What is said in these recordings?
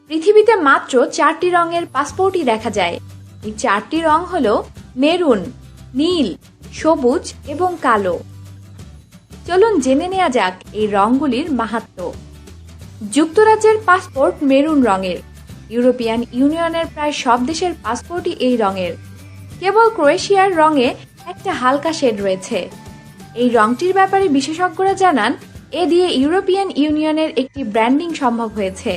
পৃথিবীতে মাত্র 4টি রঙের পাসপোর্টই দেখা যায়। এই 4টি রং হলো মেরুন, নীল, সবুজ এবং কালো। চলুন জেনে নেওয়া যাক এই রংগুলির মাহাত্ম্য। যুক্তরাজ্যের পাসপোর্ট মেরুন রঙের। ইউরোপিয়ান ইউনিয়নের প্রায় সব দেশের পাসপোর্টই এই রঙের। কেবল ক্রোয়েশিয়ার রঙে একটা হালকা শেড রয়েছে। এই রংটির ব্যাপারে বিশেষজ্ঞরা জানান, এ দিয়ে ইউরোপিয়ান ইউনিয়নের একটি ব্র্যান্ডিং সম্ভব হয়েছে।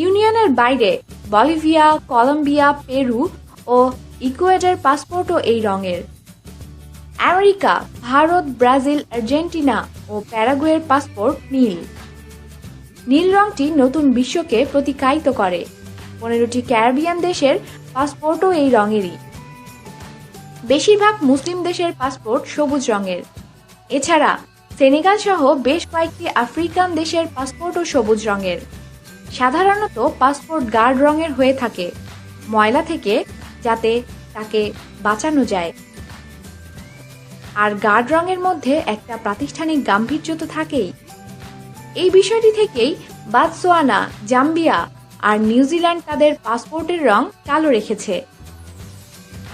ইউনিয়নের বাইরে বলিভিয়া, কলম্বিয়া, পেরু ও ইকুয়েডর পাসপোর্টও এই রঙের। আমেরিকা, ভারত, ব্রাজিল, আর্জেন্টিনা ও প্যারাগুয়ের পাসপোর্ট নীল। নীল রংটি নতুন বিশ্বকে প্রতিকায়িত করে। 15টি ক্যারিবিয়ান দেশের পাসপোর্টও এই রঙেরই। বেশিরভাগ মুসলিম দেশের পাসপোর্ট সবুজ রঙের। এছাড়া সেনেগাল সহ বেশ কয়েকটি আফ্রিকান দেশের পাসপোর্টও সবুজ রঙের। সাধারণত পাসপোর্ট গাঢ় রঙের হয়ে থাকে, ময়লা থেকে যাতে তাকে বাঁচানো যায়। আর গাঢ় রঙের মধ্যে একটা প্রাতিষ্ঠানিক গাম্ভীর্য তো থাকেই। এই বিষয়টি থেকেই বতসোয়ানা, জাম্বিয়া আর নিউজিল্যান্ড তাদের পাসপোর্টের রং কালো রেখেছে।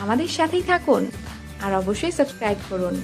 আমাদের সাথেই থাকুন আর অবশ্যই সাবস্ক্রাইব করুন।